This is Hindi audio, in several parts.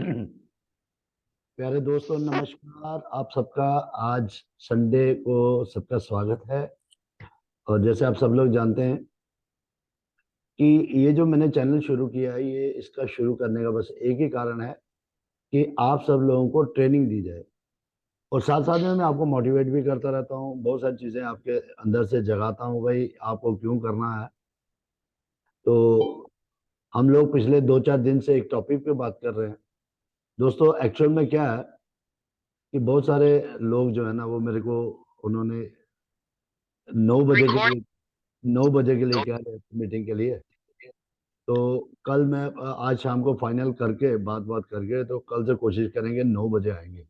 प्यारे दोस्तों, नमस्कार। आप सबका आज संडे को सबका स्वागत है। और जैसे आप सब लोग जानते हैं कि ये जो मैंने चैनल शुरू किया है, ये इसका शुरू करने का बस एक ही कारण है कि आप सब लोगों को ट्रेनिंग दी जाए। और साथ साथ में मैं आपको मोटिवेट भी करता रहता हूँ, बहुत सारी चीज़ें आपके अंदर से जगाता हूँ, भाई आपको क्यों करना है। तो हम लोग पिछले 2-4 दिन से एक टॉपिक पे बात कर रहे हैं। दोस्तों, एक्चुअल में क्या है कि बहुत सारे लोग जो है ना, वो मेरे को उन्होंने 9 बजे के लिए 9 बजे के लिए कह रहे हैं मीटिंग के लिए। तो कल मैं आज शाम को फाइनल करके बात बात करके, तो कल से कोशिश करेंगे 9 बजे आएंगे।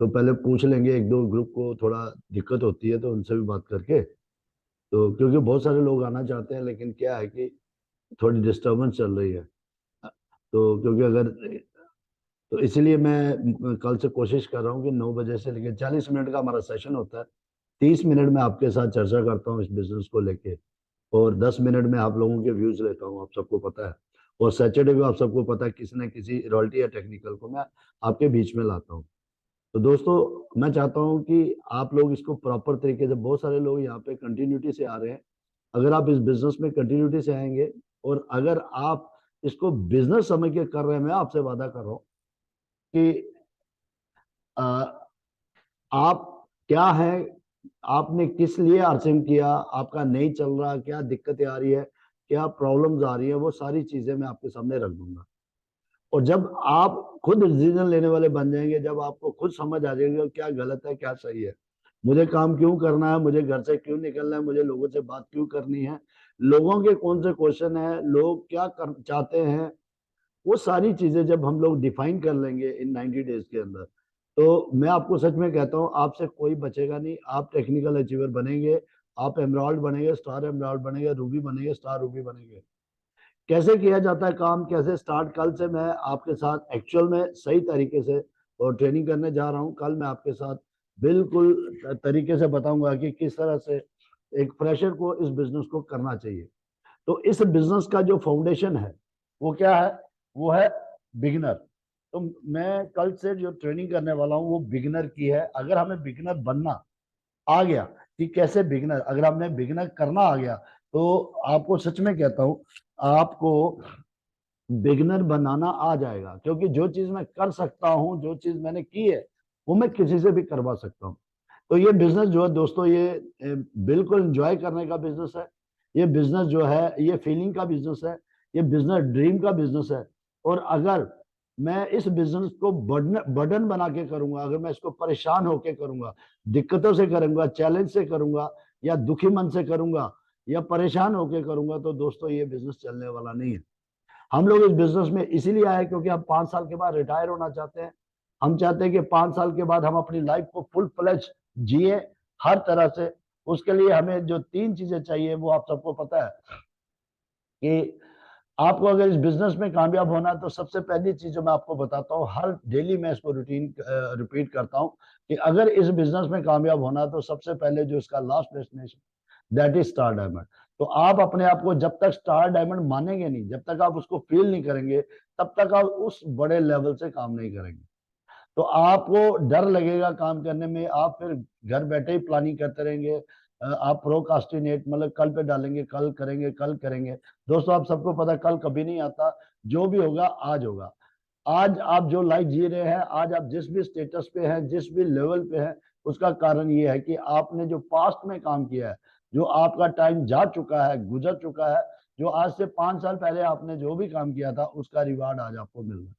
तो पहले पूछ लेंगे, एक दो ग्रुप को थोड़ा दिक्कत होती है तो उनसे भी बात करके। तो क्योंकि बहुत सारे लोग आना चाहते हैं, लेकिन क्या है कि थोड़ी डिस्टरबेंस चल रही है। तो क्योंकि अगर तो इसलिए मैं कल से कोशिश कर रहा हूँ कि 9 बजे से लेकर 40 मिनट का हमारा सेशन होता है। 30 मिनट में आपके साथ चर्चा करता हूँ इस बिजनेस को लेके, और 10 मिनट में आप लोगों के व्यूज लेता हूँ, आप सबको पता है। और सैटरडे को आप सबको पता है किसी न किसी रॉयल्टी या टेक्निकल को मैं आपके बीच में लाता हूँ। तो दोस्तों, मैं चाहता हूँ कि आप लोग इसको प्रॉपर तरीके से, बहुत सारे लोग यहाँ पे कंटिन्यूटी से आ रहे हैं। अगर आप इस बिजनेस में कंटिन्यूटी से आएंगे और अगर आप इसको बिजनेस समझ के कर रहे हैं, मैं आपसे वादा कर रहा हूँ कि आ, आप क्या है, आपने किस लिए अर्चिंग किया, आपका नहीं चल रहा, क्या दिक्कतें आ रही है, क्या प्रॉब्लम्स आ रही है, वो सारी चीजें मैं आपके सामने रख दूंगा। और जब आप खुद डिसीजन लेने वाले बन जाएंगे, जब आपको खुद समझ आ जाएगी क्या गलत है क्या सही है, मुझे काम क्यों करना है, मुझे घर से क्यों निकलना है, मुझे लोगों से बात क्यों करनी है, लोगों के कौन से क्वेश्चन है, लोग क्या चाहते हैं, वो सारी चीजें जब हम लोग डिफाइन कर लेंगे इन 90 डेज के अंदर, तो मैं आपको सच में कहता हूँ, आपसे कोई बचेगा नहीं। आप टेक्निकल अचीवर बनेंगे, आप एमराल्ड बनेंगे, स्टार एमराल्ड बनेंगे, रूबी बनेंगे, स्टार रूबी बनेंगे। कैसे किया जाता है काम, कैसे स्टार्ट, कल से मैं आपके साथ एक्चुअल में सही तरीके से और ट्रेनिंग करने जा रहा हूँ। कल मैं आपके साथ बिल्कुल तरीके से बताऊंगा कि किस तरह से एक फ्रेशर को इस बिजनेस को करना चाहिए। तो इस बिजनेस का जो फाउंडेशन है वो क्या है, वो है बिगिनर। तो मैं कल से जो ट्रेनिंग करने वाला हूँ वो बिगिनर की है। अगर हमें बिगिनर बनना आ गया कि कैसे बिगिनर, अगर हमने बिगिनर करना आ गया, तो आपको सच में कहता हूँ, आपको बिगिनर बनाना आ जाएगा। क्योंकि जो चीज मैं कर सकता हूँ, जो चीज मैंने की है, वो मैं किसी से भी करवा सकता हूँ। तो ये बिजनेस जो है दोस्तों, ये बिल्कुल एंजॉय करने का बिजनेस है। ये बिजनेस जो है, ये फीलिंग का बिजनेस है। ये बिजनेस ड्रीम का बिजनेस है। और अगर मैं इस बिजनेस को बर्डन बना के करूंगा, अगर मैं इसको परेशान होके करूंगा, दिक्कतों से करूंगा, चैलेंज से करूंगा, या दुखी मन से करूंगा, या परेशान होके करूंगा, तो दोस्तों ये बिजनेस चलने वाला नहीं है। हम लोग इस बिजनेस में इसीलिए आए क्योंकि हम 5 साल के बाद रिटायर होना चाहते हैं। हम चाहते हैं कि 5 साल के बाद हम अपनी लाइफ को फुल फ्लेज जिए, हर तरह से। उसके लिए हमें जो 3 चीजें चाहिए वो आप सबको पता है कि आपको अगर इस बिजनेस में कामयाब होना है, तो सबसे पहली चीज जो मैं आपको बताता हूँ, हर डेली मैं इसको रूटीन रिपीट करता हूँ कि अगर इस बिजनेस में कामयाब होना है, तो सबसे पहले जो इसका last destination, that is star diamond. तो आप अपने आप को जब तक स्टार डायमंड मानेंगे नहीं, जब तक आप उसको फील नहीं करेंगे, तब तक आप उस बड़े लेवल से काम नहीं करेंगे। तो आपको डर लगेगा काम करने में, आप फिर घर बैठे ही प्लानिंग करते रहेंगे। आप प्रोकास्टिनेट, मतलब कल पे डालेंगे, कल करेंगे, कल करेंगे। दोस्तों, आप सबको पता है कल कभी नहीं आता। जो भी होगा आज होगा। आज आप जो लाइफ जी रहे हैं, आज आप जिस भी स्टेटस पे हैं, जिस भी लेवल पे हैं, उसका कारण ये है कि आपने जो पास्ट में काम किया है, जो आपका टाइम जा चुका है, गुजर चुका है, जो आज से 5 साल पहले आपने जो भी काम किया था, उसका रिवार्ड आज आपको मिल रहा है।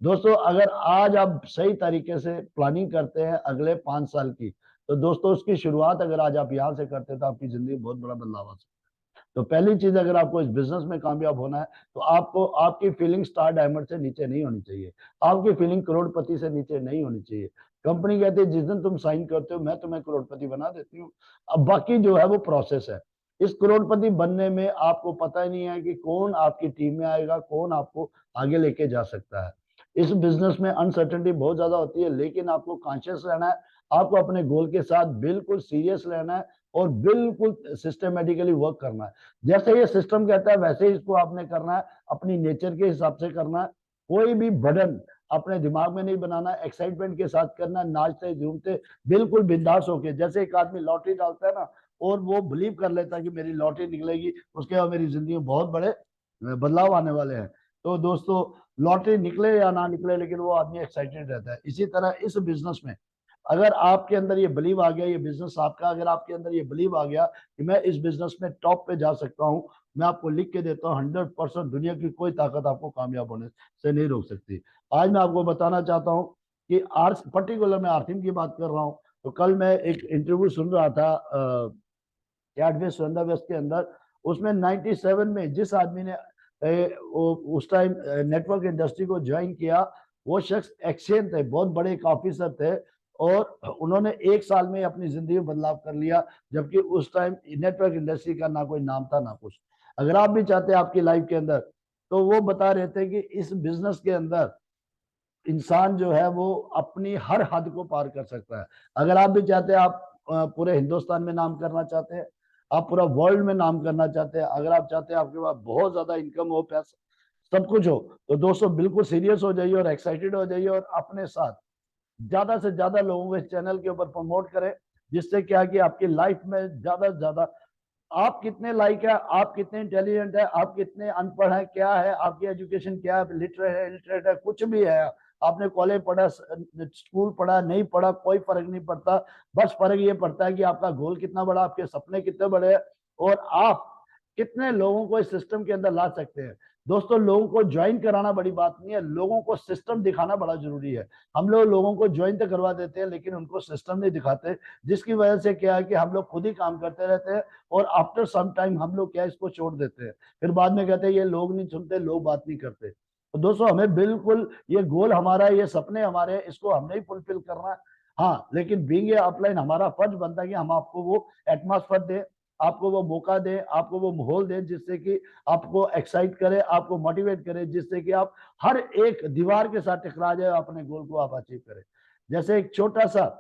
दोस्तों, अगर आज आप सही तरीके से प्लानिंग करते हैं अगले 5 साल की, तो दोस्तों उसकी शुरुआत अगर आज आप यहाँ से करते हैं, तो आपकी जिंदगी बहुत बड़ा बदलाव आ सकता है। तो पहली चीज, अगर आपको इस बिजनेस में कामयाब होना है, तो आपको आपकी फीलिंग स्टार डायमंड से नीचे नहीं होनी चाहिए। आपकी फीलिंग करोड़पति से नीचे नहीं होनी चाहिए। कंपनी कहती है जिस दिन तुम साइन करते हो, मैं तुम्हें करोड़पति बना देती हूँ। अब बाकी जो है वो प्रोसेस है। इस करोड़पति बनने में आपको पता ही नहीं है कि कौन आपकी टीम में आएगा, कौन आपको आगे लेके जा सकता है। इस बिजनेस में अनसर्टेनिटी बहुत ज्यादा होती है, लेकिन आपको कॉन्शियस रहना है। आपको अपने गोल के साथ बिल्कुल सीरियस रहना है और बिल्कुल सिस्टमेटिकली वर्क करना है। जैसे ये सिस्टम कहता है वैसे ही इसको आपने करना है, अपनी नेचर के हिसाब से करना है। कोई भी बर्डन अपने दिमाग में नहीं बनाना, एक्साइटमेंट के साथ करना, नाचते झूमते बिल्कुल बिंदास होके। जैसे एक आदमी लॉटरी डालता है ना, और वो बिलीव कर लेता है कि मेरी लॉटरी निकलेगी, उसके बाद मेरी जिंदगी में बहुत बड़े बदलाव आने वाले हैं। तो दोस्तों, लॉटरी निकले या ना निकले, लेकिन वो आदमी एक्साइटेड रहता है। इसी तरह इस बिजनेस में अगर आपके अंदर ये बिलीव आ गया, ये बिजनेस आपका, अगर आपके अंदर ये बिलीव आ गया कि मैं इस बिजनेस में टॉप पे जा सकता हूँ, मैं आपको लिख के देता हूँ 100%, दुनिया की कोई ताकत आपको कामयाब होने से नहीं रोक सकती। आज मैं आपको बताना चाहता हूँ कि आर्स पर्टिकुलर मैं आर्थिम की बात कर रहा हूँ। तो कल मैं एक इंटरव्यू सुन रहा था 8वें स्वर्ण व्यस्त के अंदर। उसमें 97 में जिस आदमी ने उस टाइम नेटवर्क इंडस्ट्री को ज्वाइन किया, वो शख्स एक्सचेंज थे, बहुत बड़े एक ऑफिसर थे, और उन्होंने 1 साल में अपनी जिंदगी में बदलाव कर लिया, जबकि उस टाइम नेटवर्क इंडस्ट्री का ना कोई नाम था ना कुछ। अगर आप भी चाहते हैं आपकी लाइफ के अंदर, तो वो बता रहे थे कि इस बिजनेस के अंदर इंसान जो है वो अपनी हर हद को पार कर सकता है। अगर आप भी चाहते हैं, आप पूरे हिंदुस्तान में नाम करना चाहते हैं, आप पूरा वर्ल्ड में नाम करना चाहते हैं, अगर आप चाहते हैं आपके पास बहुत ज्यादा इनकम हो, पैसा सब कुछ हो, तो दोस्तों बिल्कुल सीरियस हो जाइए और एक्साइटेड हो जाइए, और अपने साथ ज्यादा से ज्यादा लोगों को इस चैनल के ऊपर प्रमोट करें। जिससे क्या कि आपकी लाइफ में ज्यादा से ज्यादा, आप कितने लाइक है, आप कितने इंटेलिजेंट है, आप कितने अनपढ़ है, क्या है आपकी एजुकेशन, क्या है, लिटरेट है, इलिटरेट है, कुछ भी है, आपने कॉलेज पढ़ा, स्कूल पढ़ा, नहीं पढ़ा, कोई फर्क नहीं पड़ता। बस फर्क ये पड़ता है कि आपका गोल कितना बड़ा, आपके सपने कितने बड़े हैं, और आप कितने लोगों को इस सिस्टम के अंदर ला सकते हैं। दोस्तों, लोगों को ज्वाइन कराना बड़ी बात नहीं है, लोगों को सिस्टम दिखाना बड़ा जरूरी है। हम लोग लोगों को ज्वाइन तो करवा देते हैं, लेकिन उनको सिस्टम नहीं दिखाते, जिसकी वजह से क्या है कि हम लोग खुद ही काम करते रहते हैं, और आफ्टर सम टाइम हम लोग क्या इसको छोड़ देते हैं। फिर बाद में कहते हैं ये लोग नहीं सुनते, लोग बात नहीं करते। तो दोस्तों, हमें बिल्कुल ये गोल हमारा है, ये सपने हमारे हैं, इसको हमने ही फुलफिल करना है। हाँ, लेकिन बीइंग ए अपलाइन हमारा फर्ज बनता है कि हम आपको वो एटमॉस्फेयर दें, आपको वो मौका दें, आपको वो माहौल दें, जिससे कि आपको एक्साइट करे, आपको मोटिवेट करे, जिससे कि आप हर एक दीवार के साथ टकरा जाए, अपने गोल को आप अचीव करें। जैसे एक छोटा सा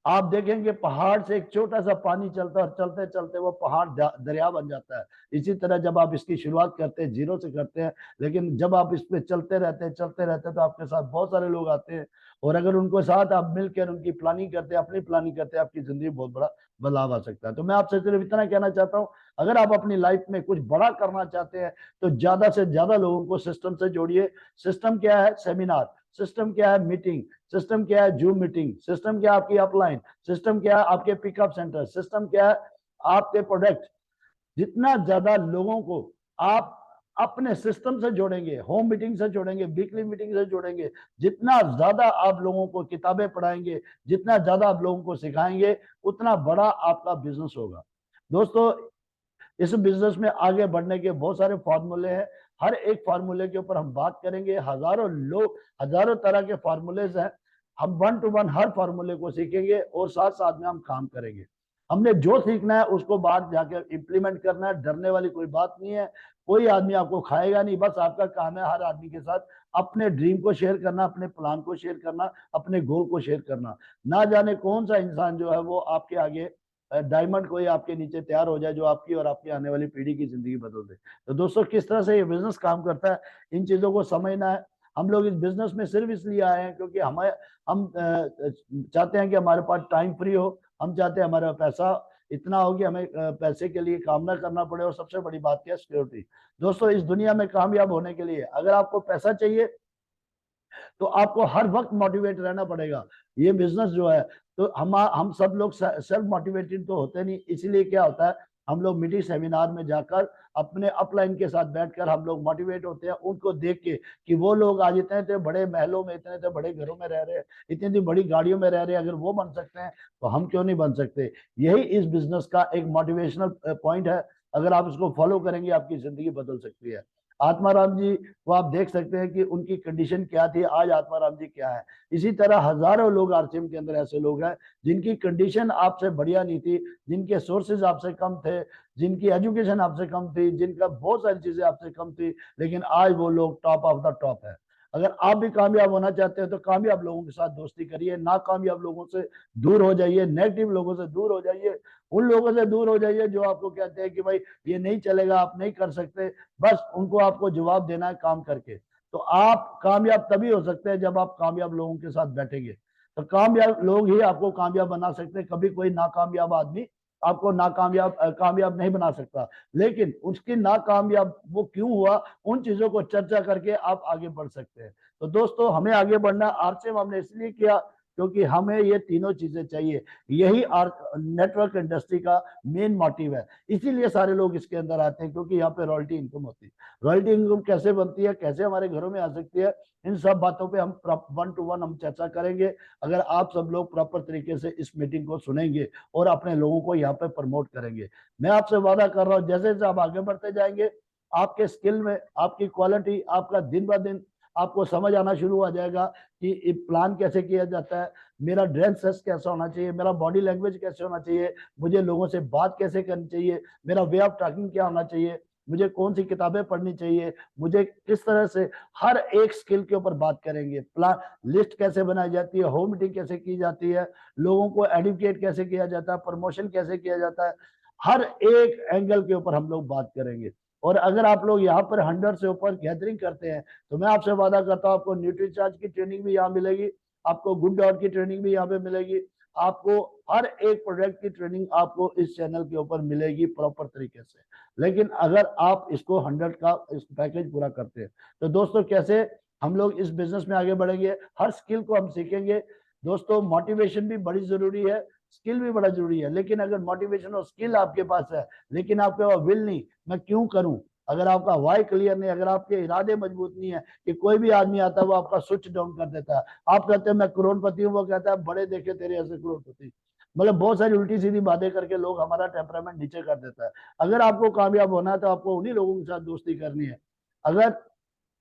आप देखेंगे, पहाड़ से एक छोटा सा पानी चलता है, और चलते चलते वो पहाड़ दरिया बन जाता है। इसी तरह जब आप इसकी शुरुआत करते हैं, जीरो से करते हैं, लेकिन जब आप इस पे चलते रहते हैं, तो आपके साथ बहुत सारे लोग आते हैं, और अगर उनको साथ आप मिलकर उनकी प्लानिंग करते हैं, अपनी प्लानिंग करते हैं, आपकी जिंदगी बहुत बड़ा बदलाव आ सकता है। तो मैं आपसे सिर्फ इतना कहना चाहता हूँ, अगर आप अपनी लाइफ में कुछ बड़ा करना चाहते हैं, तो ज्यादा से ज्यादा लोगों को सिस्टम से जोड़िए। सिस्टम क्या है? सेमिनार। सिस्टम क्या है? मीटिंग। सिस्टम क्या है? Zoom meeting. सिस्टम क्या है? आपकी अपलाइन। सिस्टम क्या है? आपके पिकअप सेंटर। सिस्टम क्या है? आपके प्रोडक्ट। जितना ज्यादा लोगों को आप अपने सिस्टम से जोड़ेंगे, होम मीटिंग से जोड़ेंगे, वीकली मीटिंग से जोड़ेंगे, जितना ज्यादा आप लोगों को किताबें पढ़ाएंगे, जितना ज्यादा आप लोगों को सिखाएंगे, उतना बड़ा आपका बिजनेस होगा। दोस्तों, इस बिजनेस में आगे बढ़ने के बहुत सारे फार्मूले हैं। हर एक फार्मूले के ऊपर हम बात करेंगे। हजारों लोग, हजारों तरह के फार्मूलेज हैं। हम 1 to 1 हर फार्मूले को सीखेंगे, और साथ साथ में हम काम करेंगे। हमने जो सीखना है उसको बाहर जाकर इंप्लीमेंट करना है। डरने वाली कोई बात नहीं है। कोई आदमी आपको खाएगा नहीं। बस आपका काम है हर आदमी के साथ अपने ड्रीम को शेयर करना, अपने प्लान को शेयर करना, अपने गोल को शेयर करना। ना जाने कौन सा इंसान जो है वो आपके आगे डायमंड कोई आपके नीचे तैयार हो जाए, जो आपकी और आपकी आने वाली पीढ़ी की जिंदगी बदल दे। तो दोस्तों, किस तरह से ये बिजनेस काम करता है, इन चीजों को समझना है। हम लोग इस बिजनेस में सिर्फ इसलिए आए हैं क्योंकि हम चाहते हैं कि हमारे पास टाइम फ्री हो। हम चाहते हैं हमारा पैसा इतना हो कि हमें पैसे के लिए काम ना करना पड़े, और सबसे बड़ी बात क्या है? सिक्योरिटी। दोस्तों, इस दुनिया में कामयाब होने के लिए अगर आपको पैसा चाहिए, तो आपको हर वक्त मोटिवेट रहना पड़ेगा। ये बिजनेस जो है, तो हम सब लोग सेल्फ मोटिवेटेड तो होते नहीं। इसलिए क्या होता है, हम लोग मीटिंग सेमिनार में जाकर अपने अपलाइन के साथ बैठकर हम लोग मोटिवेट होते हैं, उनको देख के कि वो लोग आज इतने इतने बड़े महलों में, इतने इतने बड़े घरों में रह रहे हैं, इतनी इतनी बड़ी गाड़ियों में रह रहे हैं। अगर वो बन सकते हैं, तो हम क्यों नहीं बन सकते? यही इस बिजनेस का एक मोटिवेशनल पॉइंट है। अगर आप इसको फॉलो करेंगे, आपकी जिंदगी बदल सकती है। आत्माराम जी को आप देख सकते हैं कि उनकी कंडीशन क्या थी, आज आत्माराम जी क्या है। इसी तरह हजारों लोग आरसीएम के अंदर ऐसे लोग हैं जिनकी कंडीशन आपसे बढ़िया नहीं थी, जिनके सोर्सेज आपसे कम थे, जिनकी एजुकेशन आपसे कम थी, जिनका बहुत सारी चीजें आपसे कम थी, लेकिन आज वो लोग टॉप ऑफ द टॉप है। अगर आप भी कामयाब होना चाहते हैं, तो कामयाब लोगों के साथ दोस्ती करिए, नाकामयाब लोगों से दूर हो जाइए, नेगेटिव लोगों से दूर हो जाइए, उन लोगों से दूर हो जाइए जो आपको कहते हैं कि भाई ये नहीं चलेगा, आप नहीं कर सकते। बस उनको आपको जवाब देना है काम करके। तो आप कामयाब तभी हो सकते हैं जब आप कामयाब लोगों के साथ बैठेंगे। तो कामयाब लोग ही आपको कामयाब बना सकते हैं, कभी कोई नाकामयाब आदमी आपको कामयाब नहीं बना सकता। लेकिन उसकी नाकामयाब वो क्यों हुआ, उन चीजों को चर्चा करके आप आगे बढ़ सकते हैं। तो दोस्तों, हमें आगे बढ़ना आरसीएम हमने इसलिए किया क्योंकि हमें ये तीनों चीजें चाहिए। यही नेटवर्क इंडस्ट्री का मेन मोटिव है। इसीलिए सारे लोग इसके अंदर आते हैं, क्योंकि यहाँ पे रॉयल्टी इनकम होती है। रॉयल्टी इनकम कैसे बनती है, कैसे हमारे घरों में आ सकती है, इन सब बातों पे हम 1-to-1 हम चर्चा करेंगे। अगर आप सब लोग प्रॉपर तरीके से इस मीटिंग को सुनेंगे और अपने लोगों को यहाँ पे प्रमोट करेंगे। मैं आपसे वादा कर रहा हूँ, जैसे जैसे आप आगे बढ़ते जाएंगे, आपके स्किल में, आपकी क्वालिटी, आपका दिन ब दिन आपको समझ आना शुरू हो जाएगा कि प्लान कैसे किया जाता है, मेरा ड्रेस सेंस कैसा होना चाहिए, मेरा बॉडी लैंग्वेज कैसे होना चाहिए, मुझे लोगों से बात कैसे करनी चाहिए, मेरा वे ऑफ टॉकिंग क्या होना चाहिए, मुझे कौन सी किताबें पढ़नी चाहिए, मुझे किस तरह से हर एक स्किल के ऊपर बात करेंगे। प्लान लिस्ट कैसे बनाई जाती है, होम मीटिंग कैसे की जाती है, लोगों को एडुकेट कैसे किया जाता है, प्रमोशन कैसे किया जाता है, हर एक एंगल के ऊपर हम लोग बात करेंगे। और अगर आप लोग यहाँ पर 100 से ऊपर गैदरिंग करते हैं, तो मैं आपसे वादा करता हूँ आपको न्यूट्रीचार्ज की ट्रेनिंग भी यहाँ मिलेगी, आपको गुड डॉट की ट्रेनिंग भी यहाँ पे मिलेगी, आपको हर एक प्रोडक्ट की ट्रेनिंग आपको इस चैनल के ऊपर मिलेगी प्रॉपर तरीके से। लेकिन अगर आप इसको 100 का इस पैकेज पूरा करते हैं, तो दोस्तों कैसे हम लोग इस बिजनेस में आगे बढ़ेंगे, हर स्किल को हम सीखेंगे। दोस्तों, मोटिवेशन भी बड़ी जरूरी है, स्किल भी बड़ा जरूरी है। लेकिन अगर मोटिवेशन और स्किल आपके पास है, लेकिन आपके पास विल नहीं, मैं क्यों करूं, अगर आपका वाई क्लियर नहीं, अगर आपके इरादे मजबूत नहीं है, कि कोई भी आदमी आता है वो आपका स्विच डाउन कर देता है, आप कहते हैं मैं करोड़पति हूँ, वो कहता है बड़े देखे तेरे ऐसे करोड़पति, मतलब बहुत सारी उल्टी सीधी बातें करके लोग हमारा टेम्परामेंट नीचे कर देता है। अगर आपको कामयाब होना है तो आपको उन्हीं लोगों के साथ दोस्ती करनी है। अगर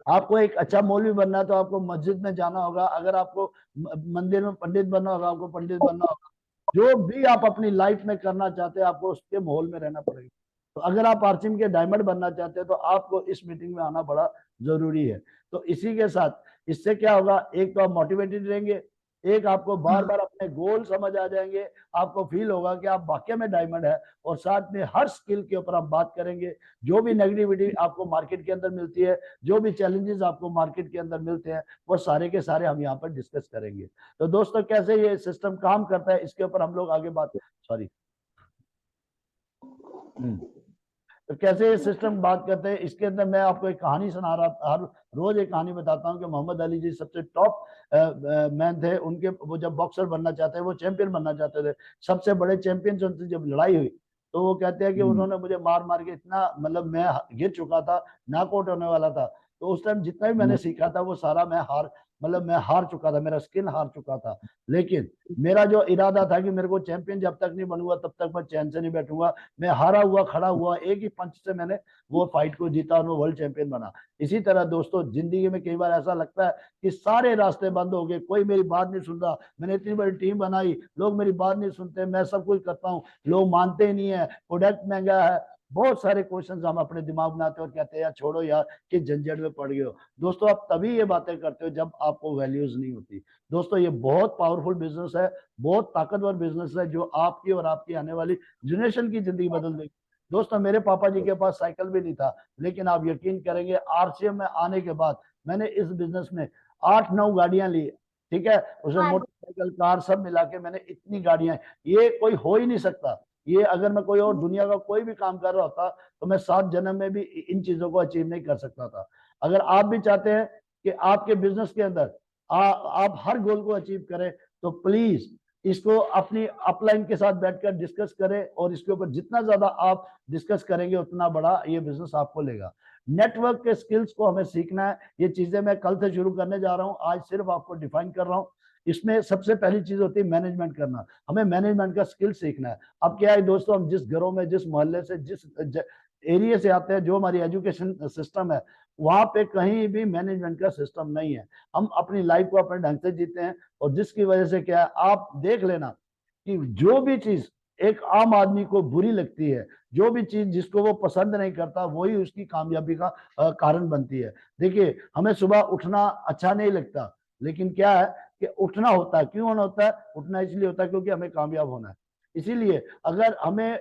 आपको एक अच्छा मौलवी बनना है तो आपको मस्जिद में जाना होगा, अगर आपको मंदिर में पंडित बनना होगा, आपको पंडित बनना होगा। जो भी आप अपनी लाइफ में करना चाहते हैं, आपको उसके माहौल में रहना पड़ेगा। तो अगर आप आरसीएम के डायमंड बनना चाहते हैं, तो आपको इस मीटिंग में आना बड़ा जरूरी है। तो इसी के साथ इससे क्या होगा, एक तो आप मोटिवेटेड रहेंगे, एक आपको बार बार अपने गोल समझ आ जाएंगे, आपको फील होगा कि आप वाकई में डायमंड है। और साथ में हर स्किल के ऊपर हम बात करेंगे। जो भी नेगेटिविटी आपको मार्केट के अंदर मिलती है, जो भी चैलेंजेस आपको मार्केट के अंदर मिलते हैं, वो सारे के सारे हम यहाँ पर डिस्कस करेंगे। तो दोस्तों, कैसे ये सिस्टम काम करता है, इसके ऊपर हम लोग आगे बात सॉरी तो कैसे ये सिस्टम बात करते हैं, इसके अंदर मैं आपको एक कहानी सुना रहा था, हर रोज एक कहानी बताता हूँ कि मोहम्मद अली जी सबसे टॉप मैन थे। उनके वो जब बॉक्सर बनना चाहते हैं, वो चैंपियन बनना चाहते थे, सबसे बड़े चैंपियन से उनसे जब लड़ाई हुई, तो वो कहते हैं कि उन्होंने मुझे मार मार के इतना, मतलब मैं गिर चुका था, नॉकआउट होने वाला था। तो उस टाइम जितना भी मैंने सीखा था वो सारा मैं हार चुका था, मेरा स्किन हार चुका था। लेकिन मेरा जो इरादा था कि मेरे को चैंपियन जब तक नहीं बनूंगा तब तक मैं चैन से नहीं बैठूंगा, मैं हारा हुआ खड़ा हुआ, एक ही पंच से मैंने वो फाइट को जीता और वो वर्ल्ड चैंपियन बना। इसी तरह दोस्तों, जिंदगी में कई बार ऐसा लगता है कि सारे रास्ते बंद हो गए, कोई मेरी बात नहीं सुन रहा, मैंने इतनी बड़ी टीम बनाई, लोग मेरी बात नहीं सुनते, मैं सब कुछ करता हूँ, लोग मानते ही नहीं है, प्रोडक्ट महंगा है, बहुत सारे क्वेश्चंस हम अपने दिमाग में आते हैं और कहते हैं यार छोड़ो यार, कि झंझट में पड़ गए हो। दोस्तों, आप तभी ये बातें करते हो जब आपको वैल्यूज नहीं होती। दोस्तों, ये बहुत पावरफुल बिजनेस है, बहुत ताकतवर बिजनेस है, जो आपकी और आपकी आने वाली जनरेशन की जिंदगी बदल देगी। दोस्तों, मेरे पापा जी के पास साइकिल भी नहीं था, लेकिन आप यकीन करेंगे आरसीएम में आने के बाद मैंने इस बिजनेस में 8-9 गाड़ियां ली, ठीक है, उसमें मोटरसाइकिल कार सब मिला के मैंने इतनी गाड़ियां, ये कोई हो ही नहीं सकता। ये अगर मैं कोई और दुनिया का कोई भी काम कर रहा होता, तो मैं 7 जन्म में भी इन चीजों को अचीव नहीं कर सकता था। अगर आप भी चाहते हैं कि आपके बिजनेस के अंदर आप हर गोल को अचीव करें, तो प्लीज इसको अपनी अपलाइन के साथ बैठकर डिस्कस करें, और इसके ऊपर जितना ज्यादा आप डिस्कस करेंगे उतना बड़ा ये बिजनेस आपको लेगा। नेटवर्क के स्किल्स को हमें सीखना है, ये चीजें मैं कल से शुरू करने जा रहा हूं, आज सिर्फ आपको डिफाइन कर रहा हूं। इसमें सबसे पहली चीज होती है मैनेजमेंट करना, हमें मैनेजमेंट का स्किल सीखना है। अब क्या है दोस्तों, हम जिस घरों में, जिस मोहल्ले से, जिस एरिया से आते हैं, जो हमारी एजुकेशन सिस्टम है, वहां पे कहीं भी मैनेजमेंट का सिस्टम नहीं है। हम अपनी लाइफ को अपने ढंग से जीते हैं, और जिसकी वजह से क्या है, आप देख लेना कि जो भी चीज एक आम आदमी को बुरी लगती है, जो भी चीज जिसको वो पसंद नहीं करता, वही उसकी कामयाबी का कारण बनती है। देखिए, हमें सुबह उठना अच्छा नहीं लगता, लेकिन क्या है कि उठना होता है। क्यों होता है? उठना इसलिए होता है क्योंकि हमें कामयाब होना है। इसीलिए अगर हमें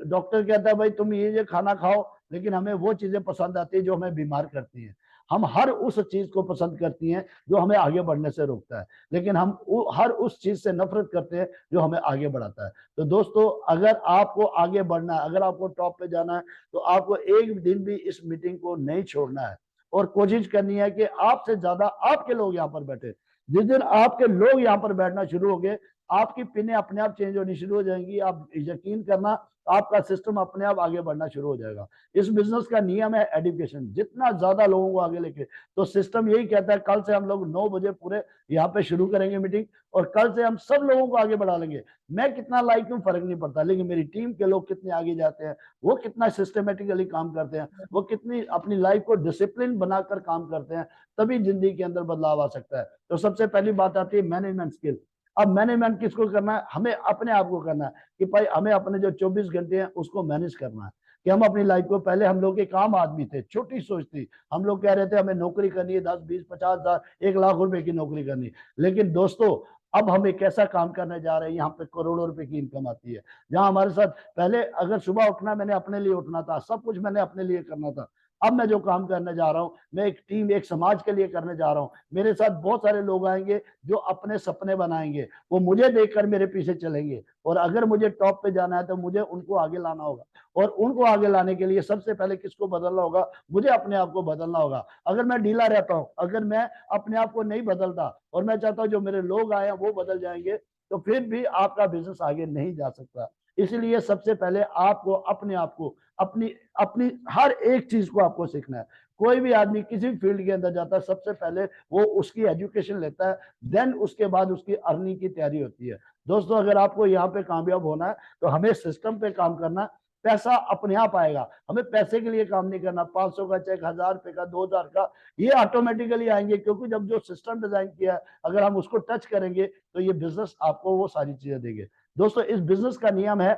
डॉक्टर कहता है भाई तुम ये खाना खाओ, लेकिन हमें वो चीजें पसंद आती है जो हमें बीमार करती हैं। हम हर उस चीज को पसंद करती हैं जो हमें आगे बढ़ने से रोकता है, लेकिन हम हर उस चीज से नफरत करते हैं जो हमें आगे बढ़ाता है। तो दोस्तों, अगर आपको आगे बढ़ना है, अगर आपको टॉप पे जाना है, तो आपको एक दिन भी इस मीटिंग को नहीं छोड़ना है और कोशिश करनी है कि आपसे ज्यादा आपके लोग यहाँ पर बैठे। जिस दिन आपके लोग यहाँ पर बैठना शुरू हो गए, आपकी पिनें अपने आप चेंज होनी शुरू हो जाएंगी। आप यकीन करना, आपका सिस्टम अपने आप आगे बढ़ना शुरू हो जाएगा। इस बिजनेस का नियम है एडुकेशन, जितना ज्यादा लोगों को आगे लेके, तो सिस्टम यही कहता है कल से हम लोग 9 बजे पूरे यहाँ पे शुरू करेंगे मीटिंग, और कल से हम सब लोगों को आगे बढ़ा लेंगे। मैं कितना लाइक हूँ फर्क नहीं पड़ता, लेकिन मेरी टीम के लोग कितने आगे जाते हैं, वो कितना सिस्टमेटिकली काम करते हैं, वो कितनी अपनी लाइफ को डिसिप्लिन बनाकर काम करते हैं, तभी जिंदगी के अंदर बदलाव आ सकता है। तो सबसे पहली बात आती है मैनेजमेंट स्किल। अब मैनेजमेंट किसको करना है? हमें अपने आप को करना है कि भाई हमें अपने जो 24 घंटे हैं उसको मैनेज करना है। कि हम अपनी लाइफ को, पहले हम लोग एक आम आदमी थे, छोटी सोच थी, हम लोग कह रहे थे हमें नौकरी करनी है 10, 20, 50 हजार, 1 लाख रुपए की नौकरी करनी। लेकिन दोस्तों, अब हम एक ऐसा काम करने जा रहे हैं, यहाँ पे करोड़ों रुपए की इनकम आती है। जहां हमारे साथ पहले अगर सुबह उठना, मैंने अपने लिए उठना था, सब कुछ मैंने अपने लिए करना था। अब मैं जो काम करने जा रहा हूँ, मैं एक टीम, एक समाज के लिए करने जा रहा हूँ। मेरे साथ बहुत सारे लोग आएंगे जो अपने सपने बनाएंगे, वो मुझे देखकर मेरे पीछे चलेंगे, और अगर मुझे टॉप पे जाना है तो मुझे उनको आगे लाना होगा। और उनको आगे लाने के लिए सबसे पहले किसको बदलना होगा? मुझे अपने आप को बदलना होगा। अगर मैं ढीला रहता हूँ, अगर मैं अपने आप को नहीं बदलता, और मैं चाहता हूँ जो मेरे लोग आए हैं वो बदल जाएंगे, तो फिर भी आपका बिजनेस आगे नहीं जा सकता। इसलिए सबसे पहले आपको अपने आप को, अपनी अपनी हर एक चीज को आपको सीखना है। कोई भी आदमी किसी फील्ड के अंदर जाता है, सबसे पहले वो उसकी एजुकेशन लेता है, देन उसके बाद उसकी अर्निंग की तैयारी होती है। दोस्तों, अगर आपको यहाँ पे कामयाब होना है तो हमें सिस्टम पे काम करना। पैसा अपने आप आएगा, हमें पैसे के लिए काम नहीं करना। 500 का चेक, 1000 रुपए का, 2000 का, ये ऑटोमेटिकली आएंगे, क्योंकि जब जो सिस्टम डिजाइन किया है, अगर हम उसको टच करेंगे तो ये बिजनेस आपको वो सारी चीजें देंगे। दोस्तों, इस बिजनेस का नियम है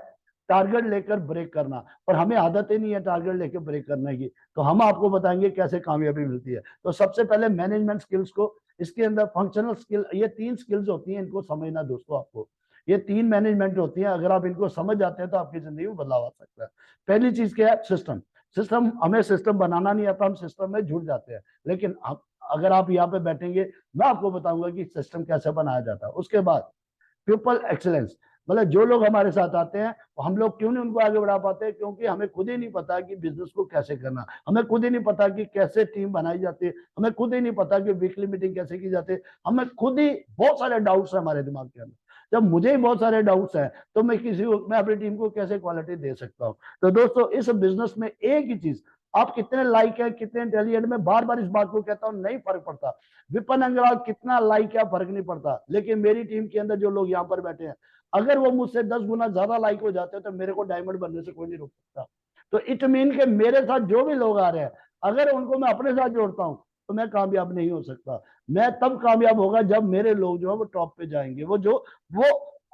टारगेट लेकर ब्रेक करना, और हमें आदत ही नहीं है टारगेट लेकर ब्रेक करने की। तो हम आपको बताएंगे कैसे कामयाबी मिलती है। तो सबसे पहले मैनेजमेंट स्किल्स को, इसके अंदर फंक्शनल स्किल, ये 3 स्किल्स होती हैं, इनको समझना दोस्तों। आपको ये 3 मैनेजमेंट होती हैं, अगर आप इनको समझ जाते हैं तो आपकी जिंदगी में बदलाव आ सकता है। पहली चीज क्या है? सिस्टम। सिस्टम, हमें सिस्टम बनाना नहीं आता, हम सिस्टम में जुड़ जाते हैं। लेकिन अगर आप यहाँ पे बैठेंगे, मैं आपको बताऊंगा कि सिस्टम कैसे बनाया जाता है। उसके बाद पीपल एक्सीलेंस, मतलब जो लोग हमारे साथ आते हैं, हम लोग क्यों नहीं उनको आगे बढ़ा पाते? क्योंकि हमें खुद ही नहीं पता कि बिजनेस को कैसे करना, हमें खुद ही नहीं पता कि कैसे टीम बनाई जाती है, हमें खुद ही नहीं पता कि वीकली मीटिंग कैसे की जाती है, हमें खुद ही बहुत सारे डाउट्स है हमारे दिमाग के अंदर। जब मुझे ही बहुत सारे डाउट्स हैं, तो मैं अपनी टीम को कैसे क्वालिटी दे सकता हूँ? तो दोस्तों, इस बिजनेस में एक ही चीज, आप कितने लाइक है, कितने इंटेलिजेंट, में बार बार इस बात को कहता हूँ, नहीं फर्क पड़ता। विपिन अग्रवाल कितना लाइक है, फर्क नहीं पड़ता। लेकिन मेरी टीम के अंदर जो लोग यहाँ पर बैठे हैं, अगर वो मुझसे 10 गुना ज्यादा लाइक हो जाते हैं, तो मेरे को डायमंड बनने से कोई नहीं रोक सकता। तो इट मीन के मेरे साथ जो भी लोग आ रहे हैं, अगर उनको मैं अपने साथ जोड़ता हूं, तो मैं कामयाब नहीं हो सकता। मैं तब कामयाब होगा जब मेरे लोग जो है वो टॉप पे जाएंगे, वो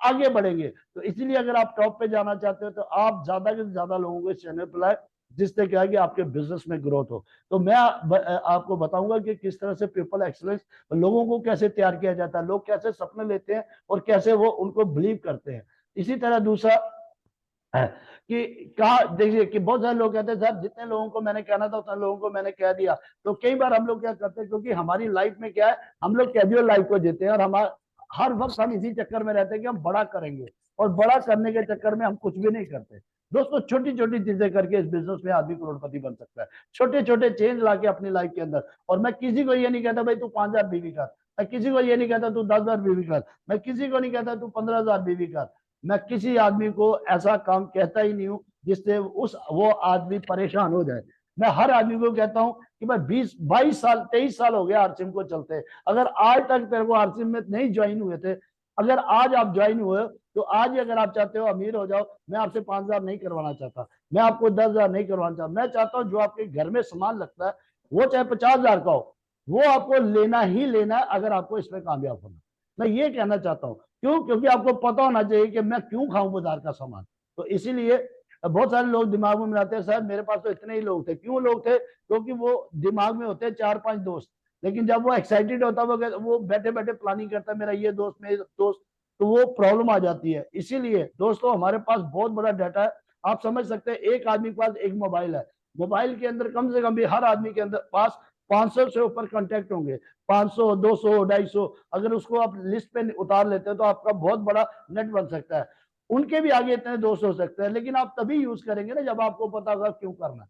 आगे बढ़ेंगे। तो इसीलिए अगर आप टॉप पे जाना चाहते हो, तो आप ज्यादा से ज्यादा लोगों को इस चैनल पर लाए, जिससे क्या है कि आपके बिजनेस में ग्रोथ हो। तो मैं आपको बताऊंगा कि किस तरह से पीपल एक्सीलेंस, लोगों को कैसे तैयार किया जाता है, लोग कैसे सपने लेते हैं और कैसे वो उनको बिलीव करते हैं। इसी तरह दूसरा है कि कहा, देखिए कि बहुत सारे लोग कहते हैं सर जितने लोगों को मैंने कहना था उतने लोगों को मैंने कह दिया। तो कई बार हम लोग क्या करते हैं, क्योंकि हमारी लाइफ में क्या है, हम लोग कैजुअल लाइफ को जीते हैं, और हमारा हर वक्त हम इसी चक्कर में रहते हैं कि हम बड़ा करेंगे, और बड़ा करने के चक्कर में हम कुछ भी नहीं करते। दोस्तों, छोटी छोटी चीजें करके इस बिजनेस में आदमी करोड़पति बन सकता है, छोटे छोटे चेंज लाके अपनी लाइफ के अंदर। और मैं किसी को ये नहीं कहता भाई तू 5000 बीवी कर, मैं किसी को ये नहीं कहता तू 10,000 बीवी कर, मैं किसी को नहीं कहता तू 15,000 बीवी कर। मैं किसी आदमी को ऐसा काम कहता ही नहीं हूं जिससे वो आदमी परेशान हो जाए। मैं हर आदमी को कहता हूं कि भाई 20, 22 साल, 23 साल हो गए आरसीएम को चलते, अगर आज तक तेरे को आरसीएम में नहीं ज्वाइन हुए थे, अगर आज आप ज्वाइन हुए, तो आज ही अगर आप चाहते हो अमीर हो जाओ, मैं आपसे 5,000 नहीं करवाना चाहता, मैं आपको 10,000 नहीं करवाना चाहता। मैं चाहता हूं जो आपके घर में सामान लगता है, वो चाहे 50,000 का हो, वो आपको लेना ही लेना है, अगर आपको इसमें कामयाब होना। मैं ये कहना चाहता हूँ। क्यों? क्योंकि आपको पता होना चाहिए कि मैं क्यों खाऊं बाजार का सामान। तो इसीलिए बहुत सारे लोग दिमाग में मिलाते हैं सर मेरे पास तो इतने ही लोग थे। क्यों लोग थे? क्योंकि वो दिमाग में होते हैं 4-5 दोस्त, लेकिन जब वो एक्साइटेड होता है, वो बैठे बैठे प्लानिंग करता है मेरा ये दोस्त, मेरे दोस्त, तो वो प्रॉब्लम आ जाती है। इसीलिए दोस्तों, हमारे पास बहुत बड़ा डाटा है। आप समझ सकते हैं, एक आदमी के पास एक मोबाइल है, मोबाइल के अंदर कम से कम भी हर आदमी के अंदर पास 500 से ऊपर कांटेक्ट होंगे, 500, 200, 250, अगर उसको आप लिस्ट पे उतार लेते हैं तो आपका बहुत बड़ा नेट बन सकता है। उनके भी आगे इतने 200 हो सकते हैं, लेकिन आप तभी यूज करेंगे ना जब आपको पता होगा क्यों करना है।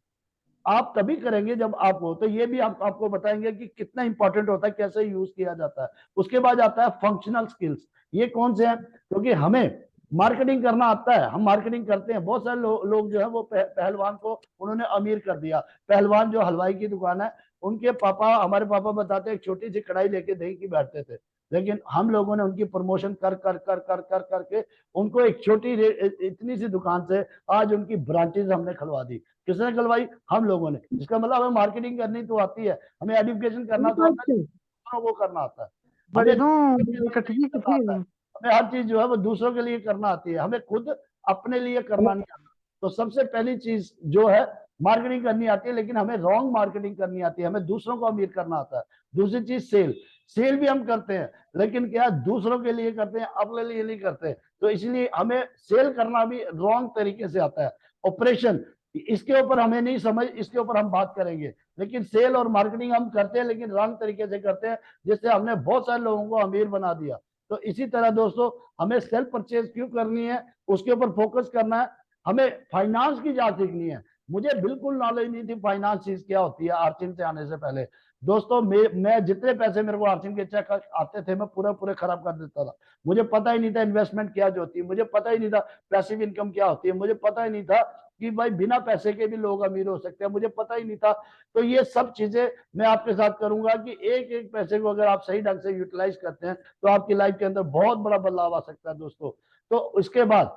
आप तभी करेंगे जब आपको, तो ये भी आपको बताएंगे कि कितना इंपॉर्टेंट होता है, कैसे यूज किया जाता है। उसके बाद आता है फंक्शनल स्किल्स। ये कौन से हैं? क्योंकि हमें मार्केटिंग करना आता है, हम मार्केटिंग करते हैं। बहुत सारे लोग जो है वो पहलवान को उन्होंने अमीर कर दिया। पहलवान जो हलवाई की दुकान है, उनके पापा, हमारे पापा बताते हैं, एक छोटी सी कढ़ाई लेके दही की बैठते थे, लेकिन हम लोगों ने उनकी प्रमोशन कर कर कर कर कर करके उनको एक छोटी इतनी सी दुकान से आज उनकी ब्रांचेज हमने खुलवा दी। किसने खुलवाई? हम लोगों ने। इसका मतलब हमें मार्केटिंग करनी तो आती है, हमें एजुकेशन करना तो आता है, दूसरों को करना आता है, हमें करना आता है, हमें हर चीज जो है वो दूसरों के लिए करना आती है, हमें खुद अपने लिए करना नहीं आता। तो सबसे पहली चीज जो है, मार्केटिंग करनी आती है, लेकिन हमें रॉन्ग मार्केटिंग करनी आती है, हमें दूसरों को अमीर करना आता है। दूसरी चीज सेल। सेल भी हम करते हैं, लेकिन क्या दूसरों के लिए करते हैं, अपने लिए नहीं करते। तो इसलिए हमें सेल करना भी रॉन्ग तरीके से आता है। ऑपरेशन, इसके ऊपर हमें नहीं समझ, इसके ऊपर हम बात करेंगे। लेकिन सेल और मार्केटिंग हम करते हैं, लेकिन रॉन्ग तरीके से करते हैं, जिससे हमने बहुत सारे लोगों को अमीर बना दिया। तो इसी तरह दोस्तों, हमें सेल्फ परचेज क्यों करनी है, उसके ऊपर फोकस करना है। हमें फाइनेंस की जांच सीखनी है। मुझे बिल्कुल नॉलेज नहीं थी फाइनेंस चीज क्या होती है आर्चिन से आने से पहले। दोस्तों, मैं जितने पैसे मेरे को आर्चिन के चेक आते थे, मैं पूरे खराब कर देता था। मुझे पता ही नहीं था इन्वेस्टमेंट क्या जो होती है, मुझे पता ही नहीं था पैसिव इनकम क्या होती है, मुझे पता ही नहीं था कि भाई बिना पैसे के भी लोग अमीर हो सकते हैं, मुझे पता ही नहीं था। तो ये सब चीजें मैं आपके साथ करूंगा कि एक एक पैसे को अगर आप सही ढंग से यूटिलाइज करते हैं तो आपकी लाइफ के अंदर बहुत बड़ा बदलाव आ सकता है दोस्तों। तो इसके बाद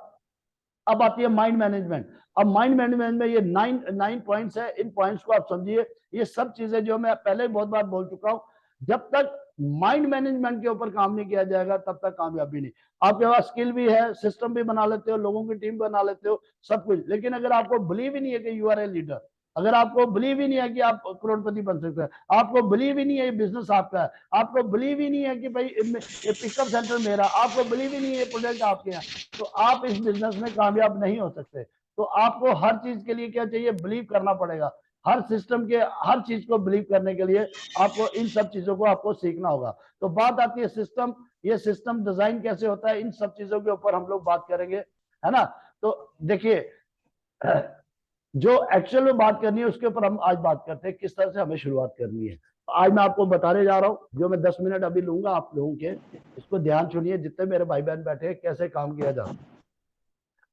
अब आती है माइंड मैनेजमेंट। अब माइंड मैनेजमेंट में ये 9 पॉइंट्स है, इन पॉइंट्स को आप समझिए। ये सब चीजें जो मैं पहले बहुत बार बोल चुका हूं, जब तक माइंड मैनेजमेंट के ऊपर काम नहीं किया जाएगा तब तक कामयाबी नहीं। आपके पास स्किल भी है, सिस्टम भी बना लेते हो, लोगों की टीम बना लेते हो, सब कुछ, लेकिन अगर आपको बिलीव ही नहीं है कि यू आर ए लीडर, अगर आपको बिलीव ही नहीं है कि आप करोड़पति बन सकते हैं, आपको बिलीव ही नहीं है ये बिजनेस आपका है, आपको बिलीव ही नहीं है कि भाई ये पिकअप सेंटर मेरा, आपको बिलीव ही नहीं है प्रोडक्ट आपके यहाँ, तो आप इस बिजनेस में कामयाब नहीं हो सकते। तो आपको हर चीज के लिए क्या चाहिए? बिलीव करना पड़ेगा। हर सिस्टम के हर चीज को बिलीव करने के लिए आपको इन सब चीजों को आपको सीखना होगा। तो बात आती है सिस्टम, ये सिस्टम डिजाइन कैसे होता है, इन सब चीजों के ऊपर हम लोग बात करेंगे, है ना। तो देखिए, जो एक्चुअल में बात करनी है उसके ऊपर हम आज बात करते हैं, किस तरह से हमें शुरुआत करनी है। आज मैं आपको बताने जा रहा हूं, जो मैं 10 मिनट अभी लूंगा आप लोगों के, इसको ध्यान सुनिए, जितने मेरे भाई बहन बैठे हैं, कैसे काम किया जाता है।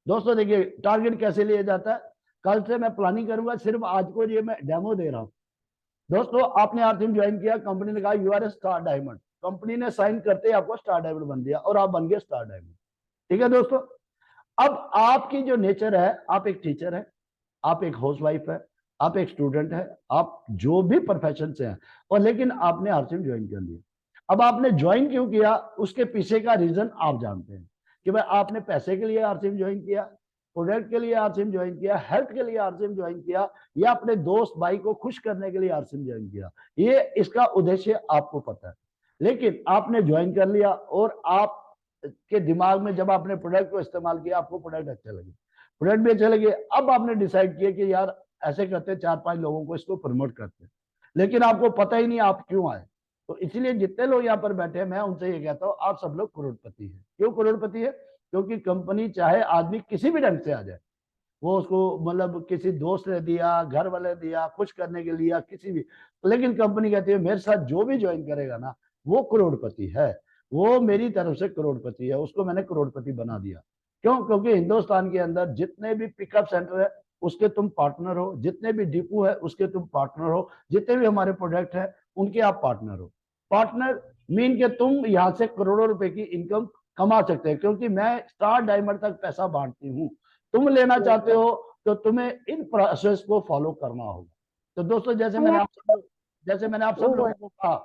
दोस्तों देखिए, टारगेट कैसे लिया जाता है, कल से मैं प्लानिंग करूंगा, सिर्फ आज को ये मैं डेमो दे रहा हूं। दोस्तों, आपने आरटीएम ज्वाइन किया, कंपनी ने कहा you are a star diamond, company ने साइन करते ही आपको स्टार डायमंड बन दिया और आप बन गए स्टार डायमंड। ठीक है दोस्तों, अब आपकी जो नेचर है, आप एक टीचर है, आप एक हाउसवाइफ है, आप एक स्टूडेंट है, आप जो भी प्रोफेशन से हैं, और लेकिन आपने आरसीएम ज्वाइन कर लिया। अब आपने ज्वाइन क्यों किया, उसके पीछे का रीजन आप जानते हैं कि भाई आपने पैसे के लिए आरसीएम ज्वाइन किया, प्रोडक्ट के लिए आरसीएम ज्वाइन किया, हेल्थ के लिए आरसीएम ज्वाइन किया, या अपने दोस्त भाई को खुश करने के लिए आरसीएम ज्वाइन किया। ये इसका उद्देश्य आपको पता है, लेकिन आपने ज्वाइन कर लिया और आप के दिमाग में जब आपने प्रोडक्ट को इस्तेमाल किया, आपको प्रोडक्ट अच्छा लगे, प्रोडक्ट भी अच्छे लगे। अब आपने डिसाइड किया कि यार ऐसे करते 4-5 लोगों को इसको प्रमोट करते, लेकिन आपको पता ही नहीं आप क्यों आए। तो इसलिए जितने लोग यहाँ पर बैठे हैं, मैं उनसे ये कहता हूँ, आप सब लोग करोड़पति हैं। क्यों करोड़पति है? क्योंकि कंपनी चाहे आदमी किसी भी ढंग से आ जाए, वो उसको मतलब किसी दोस्त ने दिया, घर वाले दिया, कुछ करने के लिए, किसी भी, लेकिन कंपनी कहती है मेरे साथ जो भी ज्वाइन करेगा ना वो करोड़पति है, वो मेरी तरफ से करोड़पति है, उसको मैंने करोड़पति बना दिया। क्यों? क्योंकि हिंदुस्तान के अंदर जितने भी पिकअप सेंटर है उसके तुम पार्टनर हो, जितने भी डिपो है उसके तुम पार्टनर हो, जितने भी हमारे प्रोडक्ट है उनके आप पार्टनर हो। पार्टनर मीन के तुम यहाँ से करोड़ों रुपए की इनकम कमा सकते हैं, क्योंकि मैं स्टार डायमंड तक पैसा बांटती हूँ। तुम लेना चाहते हो तो तुम्हें इन प्रोसेस को फॉलो करना होगा। तो दोस्तों, जैसे मैंने आप सब लोगों को कहा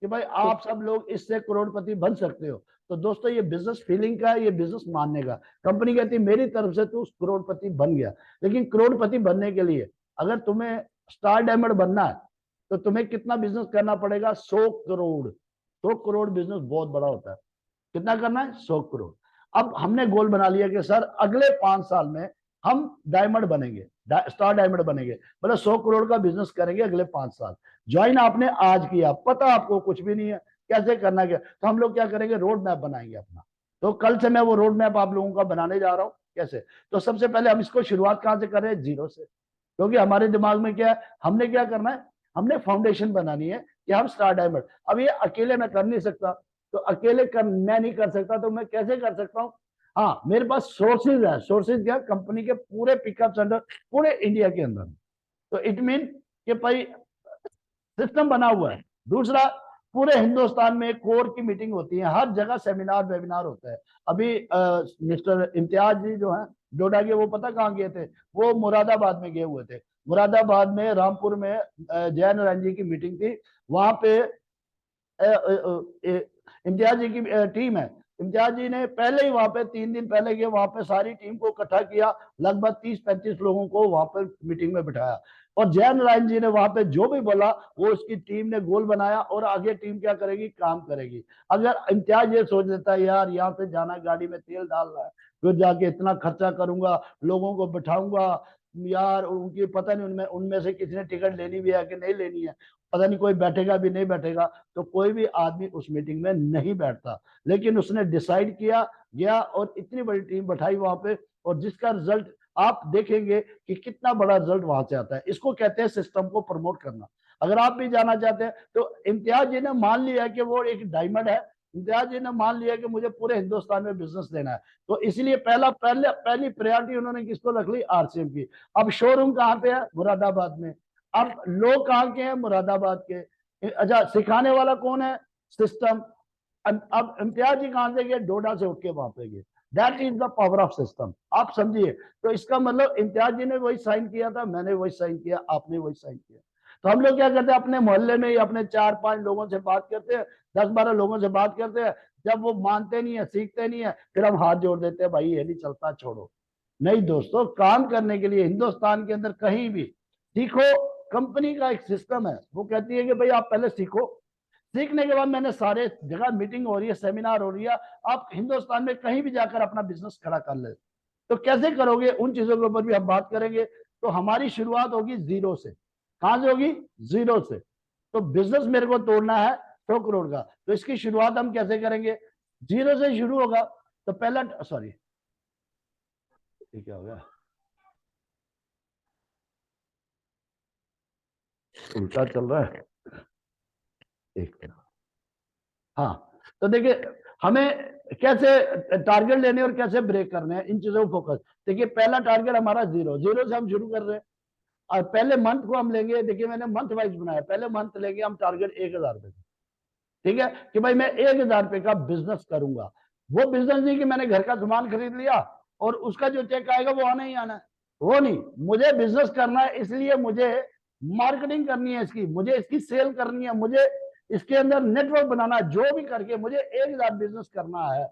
कि भाई आप सब लोग इससे करोड़पति बन सकते हो, तो दोस्तों ये बिजनेस फीलिंग का, ये बिजनेस मानने का। कंपनी कहती है मेरी तरफ से तू करोड़पति बन गया, लेकिन करोड़पति बनने के लिए अगर तुम्हें स्टार डायमंड बनना है तो तुम्हें कितना बिजनेस करना पड़ेगा? 100 करोड़। 100 करोड़ बिजनेस बहुत बड़ा होता है। कितना करना है? 100 करोड़। अब हमने गोल बना लिया कि सर अगले 5 साल में हम डायमंड बनेंगे। स्टार डायमंड बनेंगे, मतलब 100 करोड़ का बिजनेस करेंगे अगले 5 साल। ज्वाइन आपने आज किया, पता आपको कुछ भी नहीं है कैसे करना क्या, तो हम लोग क्या करेंगे, रोड मैप बनाएंगे अपना। तो कल से मैं वो रोड मैप आप लोगों का बनाने जा रहा हूँ। कैसे, तो सबसे पहले हम इसको शुरुआत कहां से कर रहे हैं, जीरो से। क्योंकि हमारे दिमाग में क्या है, हमने क्या करना है, हमने फाउंडेशन बनानी है कि हम स्टार डायमंड। अब ये अकेले मैं कर नहीं सकता, तो अकेले कर मैं नहीं कर सकता, तो मैं कैसे कर सकता हूँ, हाँ मेरे पास सोर्सेज है। सोर्सेज क्या, कंपनी के पूरे पिकअप सेंटर पूरे इंडिया के अंदर। तो इट मीन कि भाई सिस्टम बना हुआ है। दूसरा, पूरे हिंदुस्तान में कोर की मीटिंग होती है, हर जगह सेमिनार वेबिनार होता है। अभी मिस्टर इम्तियाज जी जो है डोडा के, वो पता कहाँ गए थे, वो मुरादाबाद में गए हुए थे। मुरादाबाद में रामपुर में जय नारायण जी की मीटिंग थी, वहां पे इम्तियाज जी की टीम है। इम्तियाज जी ने पहले ही वहां पे 3 दिन पहले गए, वहां पे सारी टीम को इकट्ठा किया, लगभग 30-35 लोगों को वहां पर मीटिंग में बिठाया, और जय नारायण जी ने वहां पे जो भी बोला वो उसकी टीम ने गोल बनाया, और आगे टीम क्या करेगी, काम करेगी। अगर इम्तियाज ये सोच लेता है यार यहाँ से जाना, गाड़ी में तेल डालना है, फिर जाके इतना खर्चा करूंगा, लोगों को बिठाऊंगा, यार उनकी पता नहीं उनमें उनमें से किसी ने टिकट लेनी भी है कि नहीं लेनी है, पता नहीं कोई बैठेगा भी नहीं बैठेगा, तो कोई भी आदमी उस मीटिंग में नहीं बैठता। लेकिन उसने डिसाइड किया, गया और इतनी बड़ी टीम बैठाई वहां पे, और जिसका रिजल्ट आप देखेंगे कि कितना बड़ा रिजल्ट वहां से आता है। इसको कहते हैं सिस्टम को प्रमोट करना। अगर आप भी जाना चाहते हैं, तो इम्तियाज जी ने मान लिया कि वो एक डायमंड है, इम्तियाज जी ने मान लिया कि मुझे पूरे हिंदुस्तान में बिजनेस देना है, तो इसलिए पहली प्रायोरिटी उन्होंने किसको रख ली, आरसीएम की। अब शोरूम कहाँ पे है, मुरादाबाद में। अब लोग कहाँ के हैं, मुरादाबाद के। अच्छा, सिखाने वाला कौन है, सिस्टम। अब इम्तियाज जी कहां से गए, डोडा से उठ के वहां पे गए। That is the power of system, आप समझिए। तो इसका मतलब इम्तियाज जी ने वही साइन किया था, मैंने वही साइन किया, आपने वही साइन किया। तो हम लोग क्या करते हैं, अपने मोहल्ले में ही अपने 4-5 लोगों से बात करते हैं, 10-12 लोगों से बात करते हैं। जब वो मानते नहीं है, सीखते नहीं है, फिर हम हाथ जोड़ देते हैं, भाई ये नहीं चलता, छोड़ो। नहीं दोस्तों, काम करने के लिए हिंदुस्तान के अंदर कहीं भी सीखो। कंपनी का एक सिस्टम है, वो कहती है कि भाई आप पहले सीखो, सीखने के बाद मैंने सारे जगह मीटिंग हो रही है, सेमिनार हो रही है, आप हिंदुस्तान में कहीं भी जाकर अपना बिजनेस खड़ा कर ले। तो कैसे करोगे, उन चीजों के ऊपर भी हम बात करेंगे। तो हमारी शुरुआत होगी जीरो से। कहां से होगी, जीरो से। तो बिजनेस मेरे को तोड़ना है 100 करोड़ का, तो इसकी शुरुआत हम कैसे करेंगे, जीरो से शुरू होगा। तो पहला, सॉरी क्या हो गया, उल्टा चल रहा है, एक मिनट। हाँ, तो देखिए हमें कैसे टारगेट लेने और कैसे ब्रेक करने हैं, इन चीजों को फोकस। देखिए पहला टारगेट हमारा जीरो, जीरो से हम शुरू कर रहे हैं। और पहले मंथ को हम लेंगे, देखिए मैंने मंथ वाइज बनाया, पहले मंथ लेंगे हम टारगेट 1,000 रुपए का। ठीक है, कि भाई मैं 1,000 रुपए का बिजनेस करूंगा। वो बिजनेस नहीं कि मैंने घर का सामान खरीद लिया और उसका जो चेक आएगा वो आना ही आना है, वो नहीं। मुझे बिजनेस करना है, इसलिए मुझे मार्केटिंग करनी है इसकी, मुझे इसकी सेल करनी है, मुझे इसके अंदर नेटवर्क बनाना है, जो भी करके मुझे 1,000 बिजनेस करना है।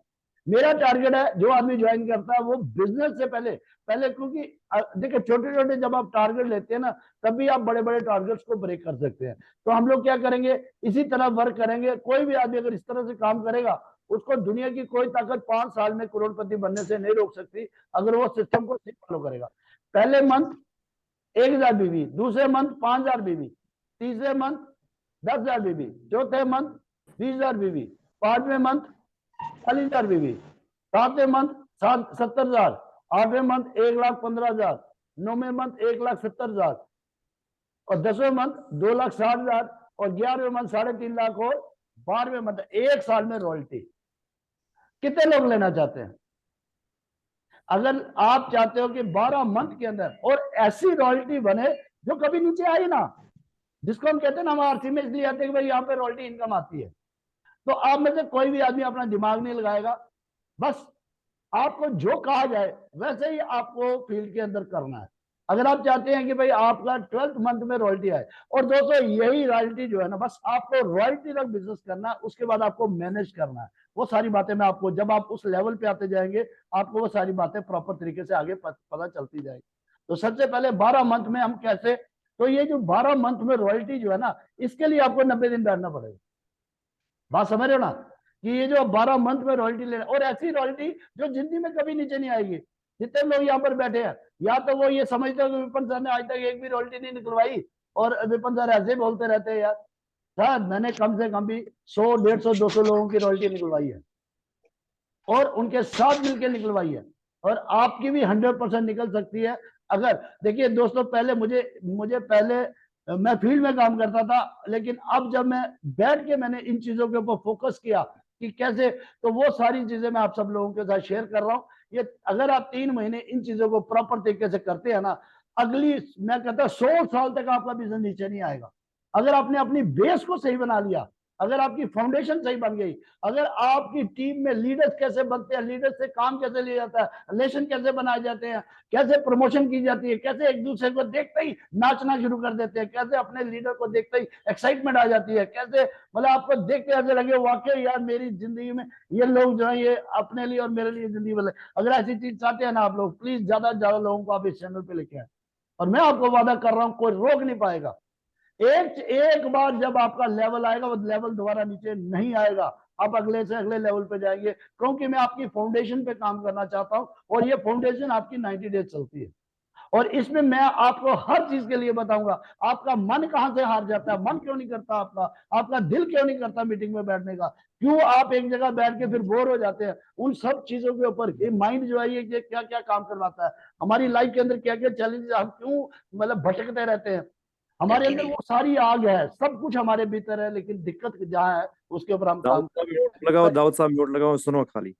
मेरा टारगेट है। जो आदमी ज्वाइन करता है वो बिजनेस से पहले पहले, क्योंकि देखिए छोटे छोटे जब आप टारगेट लेते हैं ना, तभी आप बड़े बड़े टारगेट्स को ब्रेक कर सकते हैं। तो हम लोग क्या करेंगे, इसी तरह वर्क करेंगे। कोई भी आदमी अगर इस तरह से काम करेगा, उसको दुनिया की कोई ताकत 5 साल में करोड़पति बनने से नहीं रोक सकती, अगर वो सिस्टम को ठीक फॉलो करेगा। पहले मंथ 1,000 बीवी, दूसरे मंथ 5,000 बीवी, तीसरे मंथ 10,000 बीवी, चौथे मंथ 20,000 बीवी, पांचवें मंथ 40,000 बीवी, सातवें मंथ 70,000, आठवें मंथ 1,15,000, नौवें मंथ 1,70,000, और 10वें मंथ 2,60,000, और 11वें मंथ 3.5 लाख, और 12वें मंथ 1 साल में रॉयल्टी। कितने लोग लेना चाहते हैं? अगर आप चाहते हो कि 12 मंथ के अंदर और ऐसी रॉयल्टी बने जो कभी नीचे आई ना, जिसको हम कहते हैं ना, हम आरसी में इसलिए आते हैं कि भाई यहाँ पे रॉयल्टी इनकम आती है। तो आप में से कोई भी आदमी अपना दिमाग नहीं लगाएगा, बस आपको जो कहा जाए वैसे ही आपको फील्ड के अंदर करना है। अगर आप चाहते हैं कि भाई आपका 12th मंथ में रॉयल्टी आए, और दोस्तों यही रॉयल्टी जो है ना, बस आपको रॉयल्टी तक बिजनेस करना है, उसके बाद आपको मैनेज करना है। वो सारी बातें मैं आपको, जब आप उस लेवल पे आते जाएंगे, आपको वो सारी बातें प्रॉपर तरीके से आगे पता चलती जाएगी। तो सबसे पहले 12 मंथ में हम कैसे, तो ये जो 12 मंथ में रॉयल्टी जो है ना, इसके लिए आपको 90 दिन बैठना पड़ेगा। बात समझ रहे हो ना, कि ये जो 12 मंथ में रॉयल्टी लेना, और ऐसी रॉयल्टी जो जिंदगी में कभी नीचे नहीं आएगी। जितने लोग यहाँ पर बैठे हैं, या तो वो ये समझते हो कि विपिन सर ने आज तक एक भी रॉयल्टी नहीं निकलवाई और विपिन सर ऐसे बोलते रहते हैं। यार सर मैंने कम से कम भी 100, 150, 200 लोगों की रॉयल्टी निकलवाई है और उनके साथ मिलकर निकलवाई है, और आपकी भी 100% निकल सकती है। अगर देखिए दोस्तों, पहले मुझे पहले मैं फील्ड में काम करता था, लेकिन अब जब मैं बैठ के मैंने इन चीजों के ऊपर फोकस किया कि कैसे, तो वो सारी चीजें मैं आप सब लोगों के साथ शेयर कर रहा हूँ। ये अगर आप 3 महीने इन चीजों को प्रॉपर तरीके से करते हैं ना, अगली मैं कहता हूँ 100 साल तक आपका बिजनेस नीचे नहीं आएगा। अगर आपने अपनी बेस को सही बना लिया, अगर आपकी फाउंडेशन सही बन गई, अगर आपकी टीम में लीडर्स कैसे बनते हैं, लीडर्स से काम कैसे लिया जाता है, रिलेशन कैसे बनाए जाते हैं, कैसे प्रमोशन की जाती है, कैसे एक दूसरे को देखते ही नाचना शुरू कर देते हैं, कैसे अपने लीडर को देखते ही एक्साइटमेंट आ जाती है, कैसे मतलब आपको देखते ऐसे लगे वाकई यार मेरी जिंदगी में ये लोग जो है ये अपने लिए और मेरे लिए जिंदगी बदले। अगर ऐसी चीज चाहते हैं ना आप लोग, प्लीज ज्यादा से ज्यादा लोगों को आप इस चैनल पे लेके आए, और मैं आपको वादा कर रहा हूँ कोई रोक नहीं पाएगा। एक बार जब आपका लेवल आएगा, वो लेवल दोबारा नीचे नहीं आएगा, आप अगले से अगले लेवल पे जाएंगे, क्योंकि मैं आपकी फाउंडेशन पे काम करना चाहता हूं, और ये फाउंडेशन आपकी 90 डेज चलती है। और इसमें मैं आपको हर चीज के लिए बताऊंगा। आपका मन कहां से हार जाता है, मन क्यों नहीं करता आपका दिल क्यों नहीं करता मीटिंग में बैठने का, क्यों आप एक जगह बैठ के फिर बोर हो जाते हैं, उन सब चीजों के ऊपर ये माइंड जो है ये क्या क्या काम करवाता है, हमारी लाइफ के अंदर क्या क्या चैलेंजेस, हम क्यों मतलब भटकते रहते हैं, हमारे अंदर वो सारी आग है, सब कुछ हमारे भीतर है, लेकिन दिक्कत जहाँ है उसके ऊपर हम काम करते हैं। दाऊद साहब म्यूट लगाओ, सुनो खाली।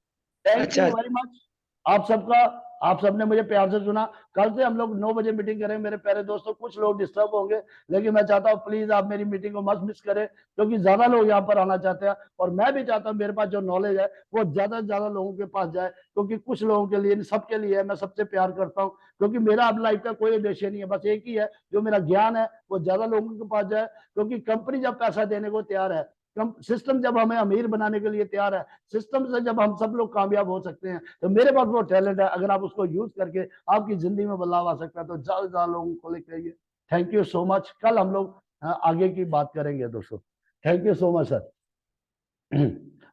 थैंक यू वेरी मच आप सबका, आप सबने मुझे प्यार से सुना। कल से हम लोग 9 बजे मीटिंग करेंगे मेरे प्यारे दोस्तों। कुछ लोग डिस्टर्ब होंगे, लेकिन मैं चाहता हूँ प्लीज आप मेरी मीटिंग को मत मिस करें, क्योंकि ज्यादा लोग यहाँ पर आना चाहते हैं, और मैं भी चाहता हूँ मेरे पास जो नॉलेज है वो ज्यादा से ज्यादा लोगों के पास जाए, क्योंकि कुछ लोगों के लिए, सबके लिए है। मैं सबसे प्यार करता हूँ, क्योंकि मेरा अब लाइफ का कोई उद्देश्य नहीं है, बस एक ही है, जो मेरा ज्ञान है वो ज्यादा लोगों के पास जाए, क्योंकि कंपनी जब पैसा देने को तैयार है, सिस्टम जब हमें अमीर बनाने के लिए तैयार है, सिस्टम से जब हम सब लोग कामयाब हो सकते हैं, तो मेरे पास वो टैलेंट है, अगर आप उसको यूज करके आपकी जिंदगी में बदलाव आ सकता है, तो ज्यादा से ज्यादा लोगों को लेकर आइए। Thank you so much. कल हम लोग आगे की बात करेंगे दोस्तों। Thank you so much sir.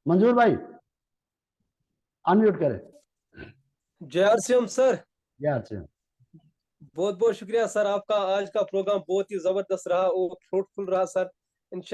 मंजूर भाई अनम्यूट करें। जय आरसीएम सर। जय आरसीएम। बहुत बहुत शुक्रिया सर, आपका आज का प्रोग्राम बहुत ही जबरदस्त रहा और फ्रूटफुल रहा सर।